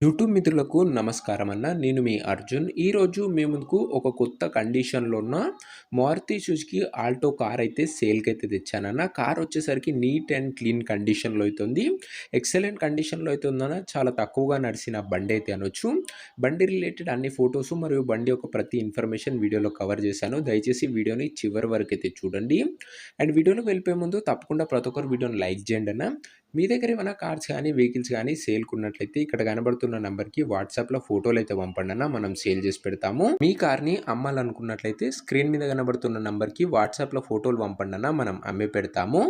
YouTube మిత్రులకు నమస్కారం అన్న. నేను మీ అర్జున్. ఈరోజు మీ ముందుకు ఒక కొత్త కండిషన్‌లో ఉన్న మారుతి సుజుకి ఆల్టో కార్ అయితే సేల్‌కైతే తెచ్చానన్న. కార్ వచ్చేసరికి నీట్ అండ్ క్లీన్ కండిషన్‌లో అయితే ఉంది. ఎక్సలెంట్ కండిషన్‌లో అయితే ఉందన్న. చాలా తక్కువగా నడిసిన బండి అయితే అనొచ్చు. బండి రిలేటెడ్ అన్ని ఫోటోస్ మరియు బండి యొక్క ప్రతి ఇన్ఫర్మేషన్ వీడియోలో కవర్ చేశాను. దయచేసి వీడియోని చివరి వరకు అయితే చూడండి. అండ్ వీడియోలోకి వెళ్ళిపోయే ముందు తప్పకుండా ప్రతి ఒక్కరు వీడియోని లైక్ చేయండి అన్న. మీ దగ్గర ఏమైనా కార్స్ కానీ, వెహికల్స్ కానీ సేల్‌కున్నట్లయితే ఇక్కడ కనబడుతున్న నంబర్‌కి వాట్సాప్‌లో ఫోటోలైతే పంపండన్న. మనం సేల్ చేసి పెడతాము. మీ కార్‌ని అమ్మాలనుకున్నట్లయితే స్క్రీన్ మీద కనబడుతున్న నంబర్‌కి వాట్సాప్‌లో ఫోటోలు పంపండన్న. మనం అమ్మి పెడతాము.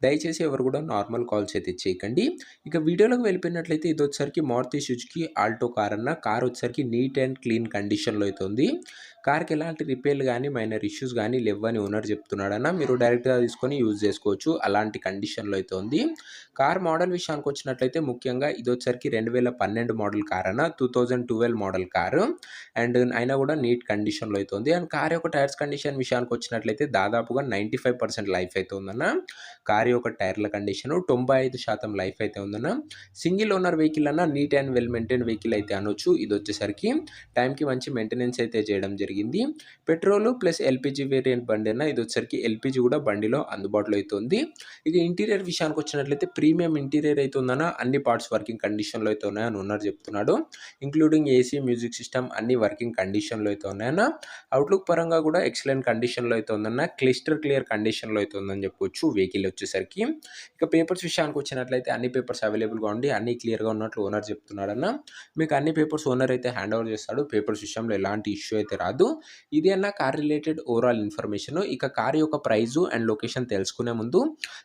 దయచేసి ఎవరు కూడా నార్మల్ కాల్స్ అయితే చేయకండి. ఇక వీడియోలోకి వెళ్ళిపోయినట్లయితే ఇదొచ్చేసరికి మారుతి సుజుకి ఆల్టో కార్ అన్న. కార్ వచ్చేసరికి నీట్ అండ్ క్లీన్ కండిషన్‌లో అయితే ఉంది. కార్‌కి ఎలాంటి రిపేర్లు గానీ, మైనర్ ఇష్యూస్ గానీ లెవ్వని ఓనర్ చెప్తున్నాడన్న. మీరు డైరెక్ట్‌గా తీసుకొని యూజ్ చేసుకోవచ్చు. అలాంటి కండిషన్‌లో అయితే ఉంది. కార్ మోడల్ విషయానికొచ్చినట్లయితే ముఖ్యంగా ఇదొచ్చేసరికి 2012 మోడల్ కార్ అన్న. 2012 మోడల్ కారు. అండ్ అయినా కూడా నీట్ కండిషన్‌లో అయితే ఉంది. అండ్ కార్ యొక్క టైర్స్ కండిషన్ విషయానికొచ్చినట్లయితే దాదాపుగా 95% లైఫ్ అయితే ఉందన్న. కార్ యొక్క టైర్ల కండిషను 95% లైఫ్ అయితే ఉందన్న. సింగిల్ ఓనర్ వెహికల్ అన్న. Neat and well maintained vehicle అయితే అనొచ్చు. ఇదొచ్చేసరికి టైంకి మంచి మెయింటెనెన్స్ అయితే చేయడం జరిగింది. పెట్రోల్ ప్లస్ ఎల్‌పీజీ వేరియంట్ బండి అన్న. ఇదొచ్చేసరికి ఎల్‌పీజీ కూడా బండిలో అందుబాటులో అయితే ఉంది. ఇక ఇంటీరియర్ విషయానికొచ్చినట్లయితే ప్రీమియం ఇంటీరియర్ అయితే ఉందన్న. అన్ని పార్ట్స్ వర్కింగ్ కండిషన్‌లో అయితే ఉన్నాయని ఓనర్ చెప్తున్నాడు. ఇంక్లూడింగ్ ఏసీ, మ్యూజిక్ సిస్టమ్ అన్ని వర్కింగ్ కండిషన్‌లో అయితే ఉన్నాయన్న. అవుట్‌లుక్ పరంగా కూడా ఎక్సలెంట్ కండిషన్‌లో అయితే ఉందన్న. క్లియర్ కండిషన్‌లో అయితే ఉందని చెప్పొచ్చు వెహికల్ వచ్చేసరికి. ఇక పేపర్స్ విషయానికొచ్చినట్లయితే అన్ని పేపర్స్ అవైలబుల్‌గా ఉండి అన్నీ క్లియర్‌గా ఉన్నట్లు ఓనర్ చెప్తున్నాడన్న. మీకు అన్ని పేపర్స్ ఓనర్ అయితే హ్యాండ్ ఓవర్ చేస్తాడు. పేపర్స్ విషయంలో ఎలాంటి ఇష్యూ అయితే రాదు. ఇది అన్న కార్ రిలేటెడ్ ఓవరాల్ ఇన్ఫర్మేషన్. ఇక కార్ యొక్క ప్రైజు అండ్ లొకేషన్ తెలుసుకునే ముందు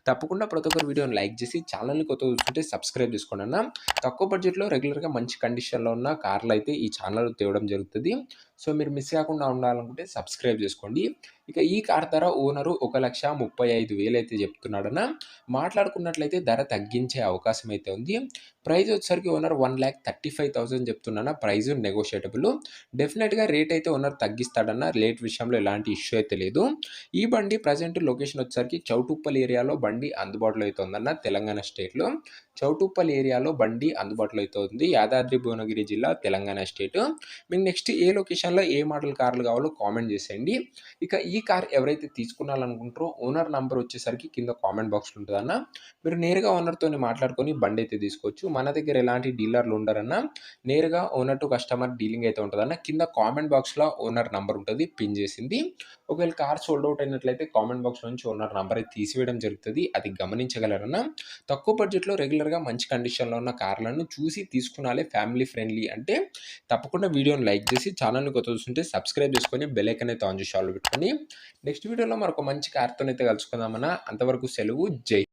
తప్పకుండా ప్రతి ఒక్కరు వీడియోని లైక్ చేసి ఛానల్‌ని కొత్తగా చూస్తుంటే సబ్స్క్రైబ్ చేసుకోండి అన్న. తక్కువ బడ్జెట్‌లో రెగ్యులర్‌గా మంచి కండిషన్‌లో ఉన్న కార్లు అయితే ఈ ఛానల్ తేవడం జరుగుతది. సో మీరు మిస్ కాకుండా ఉండాలనుకుంటే సబ్స్క్రైబ్ చేసుకోండి. ఇక ఈ కార్ ధర ఓనరు 1,35,000 అయితే చెప్తున్నాడన్న. మాట్లాడుకున్నట్లయితే ధర తగ్గించే అవకాశం అయితే ఉంది. ప్రైస్ వచ్చేసరికి ఓనర్ 1,35,000 చెప్తున్నాడన్న. ప్రైస్ నెగోషియేటబుల్. డెఫినెట్‌గా రేట్ అయితే ఓనర్ తగ్గిస్తాడన్న. రేట్ విషయంలో ఎలాంటి ఇష్యూ అయితే లేదు. ఈ బండి ప్రజెంట్ లొకేషన్ వచ్చేసరికి చౌటుప్పల్ ఏరియాలో బండి అందుబాటులో అయితే ఉందన్న. తెలంగాణ స్టేట్‌లో చౌటుప్పల్ ఏరియాలో బండి అందుబాటులో అయితే ఉంది. యాదాద్రి భువనగిరి జిల్లా, తెలంగాణ స్టేట్. మీకు నెక్స్ట్ ఏ లొకేషన్‌లో ఏ మోడల్ కార్లు కావాలో కామెంట్ చేసేయండి. ఇక ఈ కార్ ఎవరైతే తీసుకోవాలనుకుంటారో ఓనర్ నంబర్ వచ్చేసరికి కింద కామెంట్ బాక్స్‌లో ఉంటదన్న. మీరు నేరుగా ఓనర్‌తోని మాట్లాడుకొని బండి అయితే తీసుకోవచ్చు. మన దగ్గర ఎలాంటి డీలర్లు ఉండరన్న. నేరుగా ఓనర్ టు కస్టమర్ డీలింగ్ అయితే ఉంటదన్న. కింద కామెంట్ బాక్స్‌లో ఓనర్ నంబర్ ఉంటది పిన్ చేసింది. ఒకవేళ కార్ సోల్డ్ ఔట్ అయినట్లయితే కామెంట్ బాక్స్‌లో నుంచి ఓనర్ నంబర్ అయితే తీసివేయడం జరుగుతది. అది గమనించగలరన్న. తక్కువ బడ్జెట్‌లో రెగ్యులర్‌గా మంచి కండిషన్‌లో ఉన్న కార్లను చూసి తీసుకునాలే. ఫ్యామిలీ ఫ్రెండ్లీ అంటే తప్పకుండా వీడియోని లైక్ చేసి ఛానల్‌ని కొత్తగా చూస్తుంటే సబ్స్క్రైబ్ చేసుకొని బెల్ ఐకాన్ అయితే ఆన్ చేసి ఆల్‌లో పెట్టుకొని నెక్స్ట్ వీడియోలో మరొక మంచి కార్‌తోనైతే కలుసుకుందామన్న. అంతవరకు సెలవు. జై